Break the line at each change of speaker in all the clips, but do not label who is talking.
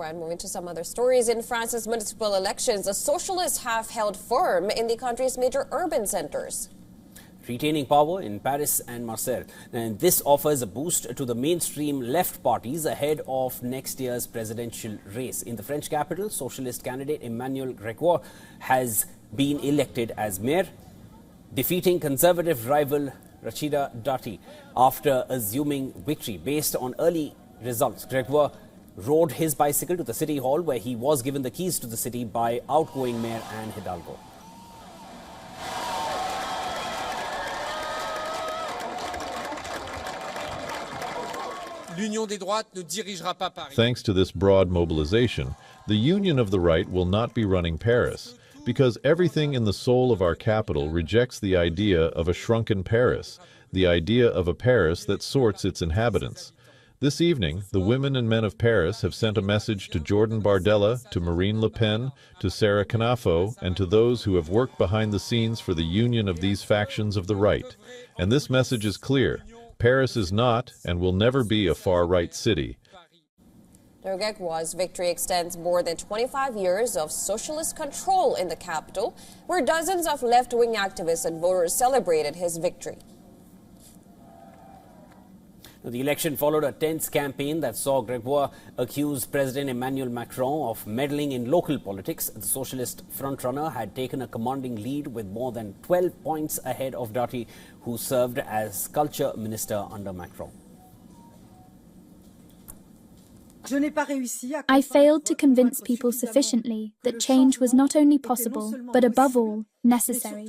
And moving to some other stories, in France's municipal elections, the socialists have held firm in the country's major urban centers,
retaining power in Paris and Marseille. And this offers a boost to the mainstream left parties ahead of next year's presidential race. In the French capital, socialist candidate Emmanuel Grégoire has been elected as mayor, defeating conservative rival Rachida Dati after assuming victory. Based on early results, Grégoire rode his bicycle to the city hall, where he was given the keys to the city by outgoing mayor Anne Hidalgo.
Thanks to this broad mobilization, the Union of the Right will not be running Paris, because everything in the soul of our capital rejects the idea of a shrunken Paris, the idea of a Paris that sorts its inhabitants. This evening, the women and men of Paris have sent a message to Jordan Bardella, to Marine Le Pen, to Sarah Canafo, and to those who have worked behind the scenes for the union of these factions of the right. And this message is clear. Paris is not and will never be a far-right city.
Grégoire's victory extends more than 25 years of socialist control in the capital, where dozens of left-wing activists and voters celebrated his victory.
The election followed a tense campaign that saw Grégoire accuse President Emmanuel Macron of meddling in local politics. The socialist frontrunner had taken a commanding lead with more than 12 points ahead of Dati, who served as culture minister under Macron.
I failed to convince people sufficiently that change was not only possible, but above all, necessary.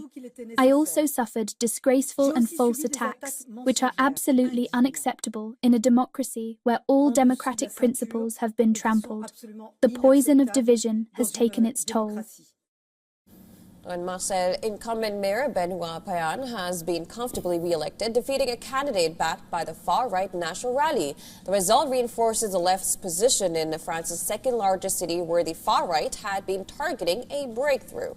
I also suffered disgraceful and false attacks, which are absolutely unacceptable in a democracy where all democratic principles have been trampled. The poison of division has taken its toll.
In Marseille, incumbent Mayor Benoit Payan has been comfortably re-elected, defeating a candidate backed by the far-right National Rally. The result reinforces the left's position in France's second-largest city, where the far-right had been targeting a breakthrough.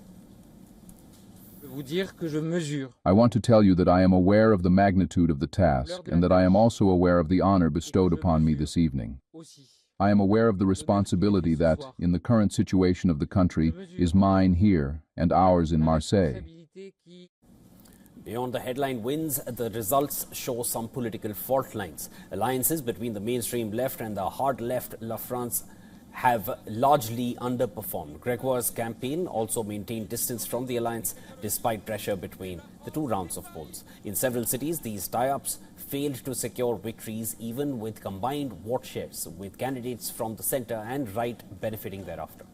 I want to tell you that I am aware of the magnitude of the task, and that I am also aware of the honor bestowed upon me this evening. I am aware of the responsibility that, in the current situation of the country, is mine here and ours in Marseille.
Beyond the headline wins, the results show some political fault lines. Alliances between the mainstream left and the hard left La France have largely underperformed. Grégoire's campaign also maintained distance from the alliance despite pressure between the two rounds of polls. In several cities, these tie-ups failed to secure victories, even with combined vote shares, with candidates from the centre and right benefiting thereafter.